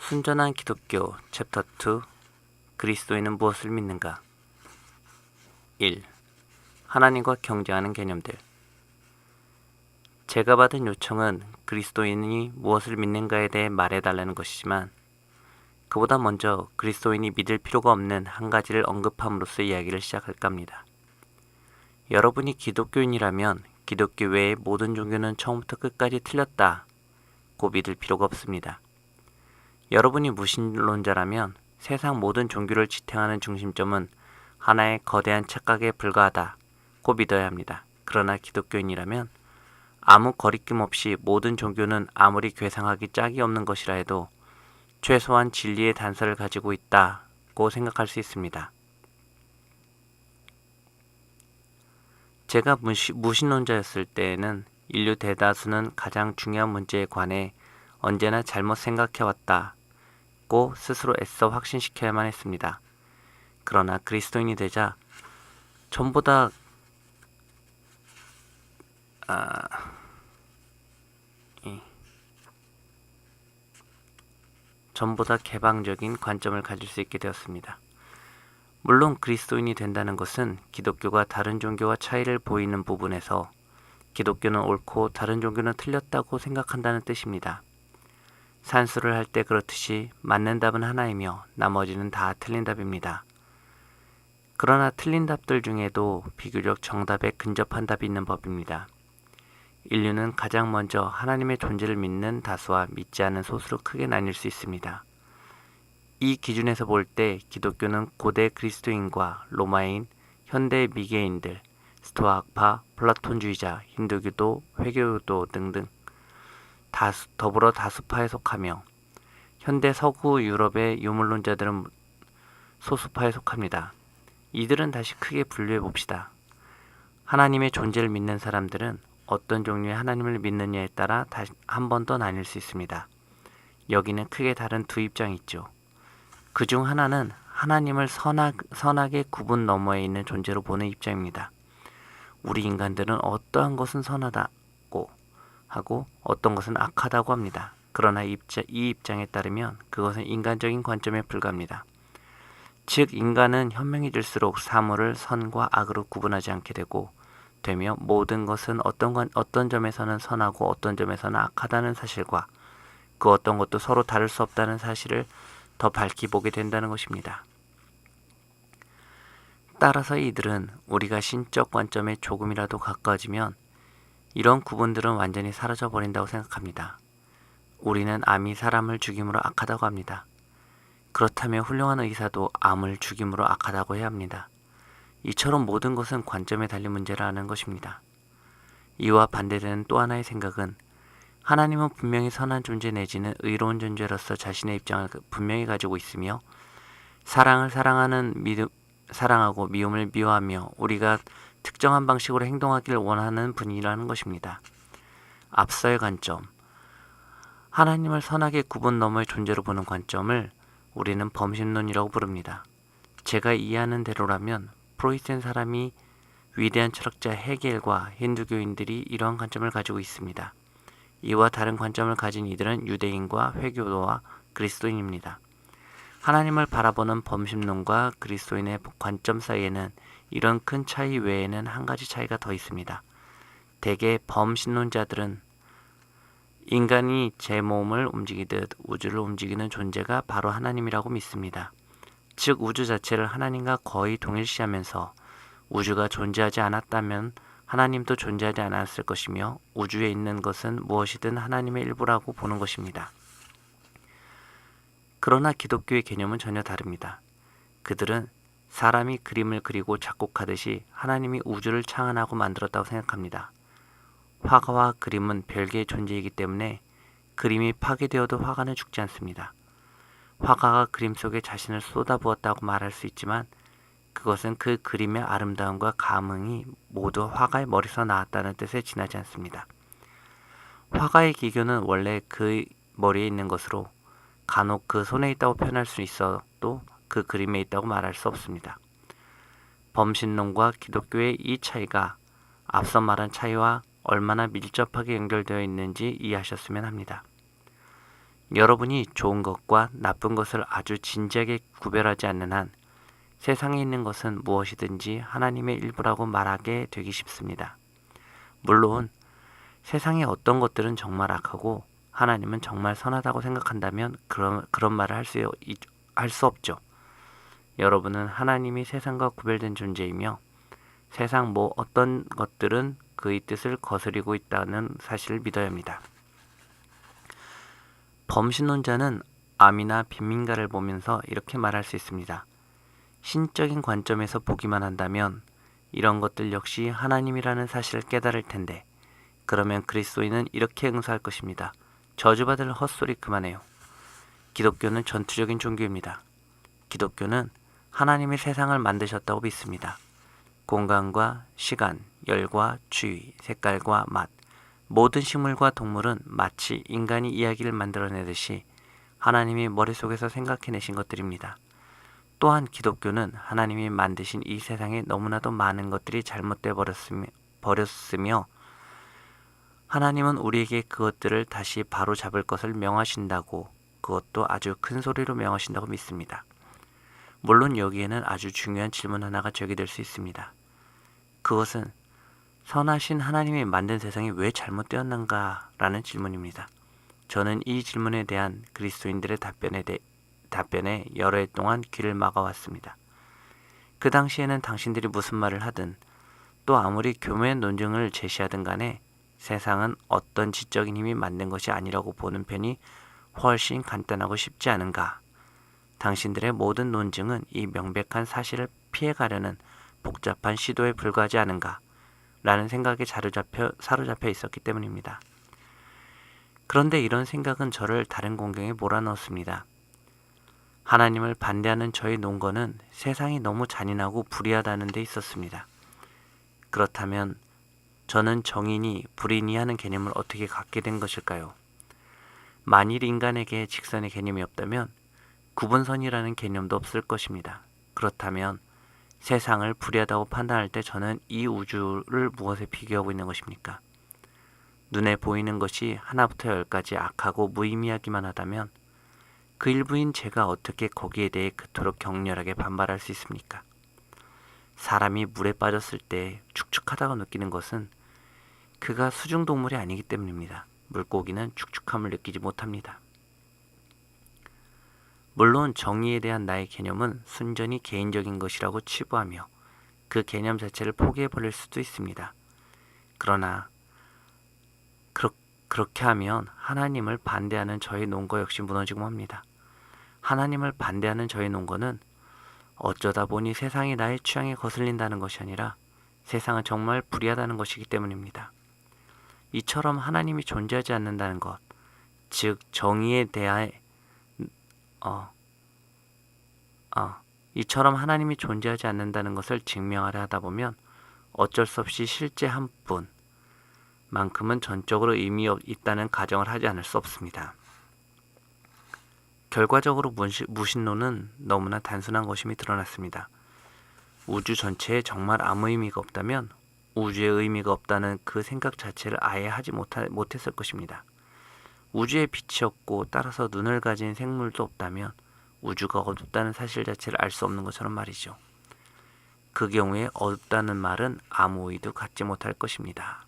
순전한 기독교 챕터 2 그리스도인은 무엇을 믿는가? 1. 하나님과 경쟁하는 개념들. 제가 받은 요청은 그리스도인이 무엇을 믿는가에 대해 말해달라는 것이지만 그보다 먼저 그리스도인이 믿을 필요가 없는 한 가지를 언급함으로써 이야기를 시작할까 합니다. 여러분이 기독교인이라면 기독교 외의 모든 종교는 처음부터 끝까지 틀렸다고 믿을 필요가 없습니다. 여러분이 무신론자라면 세상 모든 종교를 지탱하는 중심점은 하나의 거대한 착각에 불과하다고 믿어야 합니다. 그러나 기독교인이라면 아무 거리낌 없이 모든 종교는 아무리 괴상하기 짝이 없는 것이라 해도 최소한 진리의 단서를 가지고 있다고 생각할 수 있습니다. 제가 무신론자였을 때에는 인류 대다수는 가장 중요한 문제에 관해 언제나 잘못 생각해왔다고 스스로 애써 확신시켜야만 했습니다. 그러나 그리스도인이 되자 전보다 개방적인 관점을 가질 수 있게 되었습니다. 물론 그리스도인이 된다는 것은 기독교가 다른 종교와 차이를 보이는 부분에서 기독교는 옳고 다른 종교는 틀렸다고 생각한다는 뜻입니다. 산수를 할 때 그렇듯이 맞는 답은 하나이며 나머지는 다 틀린 답입니다. 그러나 틀린 답들 중에도 비교적 정답에 근접한 답이 있는 법입니다. 인류는 가장 먼저 하나님의 존재를 믿는 다수와 믿지 않는 소수로 크게 나뉠 수 있습니다. 이 기준에서 볼 때 기독교는 고대 그리스도인과 로마인, 현대 미개인들, 스토아파, 플라톤주의자, 힌두교도, 회교도 등등 더불어 다수파에 속하며 현대 서구 유럽의 유물론자들은 소수파에 속합니다. 이들은 다시 크게 분류해 봅시다. 하나님의 존재를 믿는 사람들은 어떤 종류의 하나님을 믿느냐에 따라 한 번 더 나뉠 수 있습니다. 여기는 크게 다른 두 입장이 있죠. 그 중 하나는 하나님을 선악의 구분 너머에 있는 존재로 보는 입장입니다. 우리 인간들은 어떠한 것은 선하다고 하고 어떤 것은 악하다고 합니다. 그러나 이 입장에 따르면 그것은 인간적인 관점에 불과합니다. 즉 인간은 현명해질수록 사물을 선과 악으로 구분하지 않게 되며 모든 것은 어떤 점에서는 선하고 어떤 점에서는 악하다는 사실과 그 어떤 것도 서로 다를 수 없다는 사실을 더 밝히 보게 된다는 것입니다. 따라서 이들은 우리가 신적 관점에 조금이라도 가까워지면 이런 구분들은 완전히 사라져버린다고 생각합니다. 우리는 암이 사람을 죽임으로 악하다고 합니다. 그렇다면 훌륭한 의사도 암을 죽임으로 악하다고 해야 합니다. 이처럼 모든 것은 관점에 달린 문제라는 것입니다. 이와 반대되는 또 하나의 생각은 하나님은 분명히 선한 존재 내지는 의로운 존재로서 자신의 입장을 분명히 가지고 있으며 사랑을 사랑하고 미움을 미워하며 우리가 특정한 방식으로 행동하기를 원하는 분이라는 것입니다. 앞서의 관점, 하나님을 선악의 구분 너머의 존재로 보는 관점을 우리는 범신론이라고 부릅니다. 제가 이해하는 대로라면 프로이센 사람이 위대한 철학자 헤겔과 힌두교인들이 이러한 관점을 가지고 있습니다. 이와 다른 관점을 가진 이들은 유대인과 회교도와 그리스도인입니다. 하나님을 바라보는 범신론과 그리스도인의 관점 사이에는 이런 큰 차이 외에는 한 가지 차이가 더 있습니다. 대개 범신론자들은 인간이 제 몸을 움직이듯 우주를 움직이는 존재가 바로 하나님이라고 믿습니다. 즉 우주 자체를 하나님과 거의 동일시하면서 우주가 존재하지 않았다면 하나님도 존재하지 않았을 것이며 우주에 있는 것은 무엇이든 하나님의 일부라고 보는 것입니다. 그러나 기독교의 개념은 전혀 다릅니다. 그들은 사람이 그림을 그리고 작곡하듯이 하나님이 우주를 창안하고 만들었다고 생각합니다. 화가와 그림은 별개의 존재이기 때문에 그림이 파괴되어도 화가는 죽지 않습니다. 화가가 그림 속에 자신을 쏟아부었다고 말할 수 있지만 그것은 그 그림의 아름다움과 감흥이 모두 화가의 머리에서 나왔다는 뜻에 지나지 않습니다. 화가의 기교는 원래 그 머리에 있는 것으로 간혹 그 손에 있다고 표현할 수 있어도 그 그림에 있다고 말할 수 없습니다. 범신론과 기독교의 이 차이가 앞서 말한 차이와 얼마나 밀접하게 연결되어 있는지 이해하셨으면 합니다. 여러분이 좋은 것과 나쁜 것을 아주 진지하게 구별하지 않는 한 세상에 있는 것은 무엇이든지 하나님의 일부라고 말하게 되기 쉽습니다. 물론 세상의 어떤 것들은 정말 악하고 하나님은 정말 선하다고 생각한다면 그런 말을 할 수 없죠. 여러분은 하나님이 세상과 구별된 존재이며 세상 어떤 것들은 그의 뜻을 거스리고 있다는 사실을 믿어야 합니다. 범신론자는 암이나 빈민가를 보면서 이렇게 말할 수 있습니다. 신적인 관점에서 보기만 한다면 이런 것들 역시 하나님이라는 사실을 깨달을 텐데 그러면 그리스도인은 이렇게 응수할 것입니다. 저주받을 헛소리 그만해요. 기독교는 전투적인 종교입니다. 기독교는 하나님이 세상을 만드셨다고 믿습니다. 공간과 시간, 열과 추위, 색깔과 맛, 모든 식물과 동물은 마치 인간이 이야기를 만들어내듯이 하나님이 머릿속에서 생각해내신 것들입니다. 또한 기독교는 하나님이 만드신 이 세상에 너무나도 많은 것들이 잘못되어 버렸으며 하나님은 우리에게 그것들을 다시 바로 잡을 것을 명하신다고, 그것도 아주 큰 소리로 명하신다고 믿습니다. 물론 여기에는 아주 중요한 질문 하나가 제기될 수 있습니다. 그것은 선하신 하나님이 만든 세상이 왜 잘못되었는가? 라는 질문입니다. 저는 이 질문에 대한 그리스도인들의 답변에 여러 해 동안 귀를 막아왔습니다. 그 당시에는 당신들이 무슨 말을 하든 또 아무리 교묘한 논증을 제시하든 간에 세상은 어떤 지적인 힘이 만든 것이 아니라고 보는 편이 훨씬 간단하고 쉽지 않은가? 당신들의 모든 논증은 이 명백한 사실을 피해가려는 복잡한 시도에 불과하지 않은가? 라는 생각에 사로잡혀 있었기 때문입니다. 그런데 이런 생각은 저를 다른 공경에 몰아넣었습니다. 하나님을 반대하는 저의 논거는 세상이 너무 잔인하고 불의하다는 데 있었습니다. 그렇다면 저는 정인이 불인이 하는 개념을 어떻게 갖게 된 것일까요? 만일 인간에게 직선의 개념이 없다면 구분선이라는 개념도 없을 것입니다. 그렇다면 세상을 불의하다고 판단할 때 저는 이 우주를 무엇에 비교하고 있는 것입니까? 눈에 보이는 것이 하나부터 열까지 악하고 무의미하기만 하다면 그 일부인 제가 어떻게 거기에 대해 그토록 격렬하게 반발할 수 있습니까? 사람이 물에 빠졌을 때 축축하다고 느끼는 것은 그가 수중동물이 아니기 때문입니다. 물고기는 축축함을 느끼지 못합니다. 물론 정의에 대한 나의 개념은 순전히 개인적인 것이라고 치부하며 그 개념 자체를 포기해버릴 수도 있습니다. 그러나 그렇게 하면 하나님을 반대하는 저의 논거 역시 무너지고 맙니다. 하나님을 반대하는 저의 논거는 어쩌다 보니 세상이 나의 취향에 거슬린다는 것이 아니라 세상은 정말 불의하다는 것이기 때문입니다. 이처럼 하나님이 존재하지 않는다는 것, 즉 정의에 대해 이처럼 하나님이 존재하지 않는다는 것을 증명하려 하다 보면 어쩔 수 없이 실제 한 분만큼은 전적으로 의미 있다는 가정을 하지 않을 수 없습니다. 결과적으로 무신론은 너무나 단순한 것임이 드러났습니다. 우주 전체에 정말 아무 의미가 없다면 우주에 의미가 없다는 그 생각 자체를 아예 하지 못했을 것입니다. 우주에 빛이 없고 따라서 눈을 가진 생물도 없다면 우주가 어둡다는 사실 자체를 알 수 없는 것처럼 말이죠. 그 경우에 어둡다는 말은 아무 의도 갖지 못할 것입니다.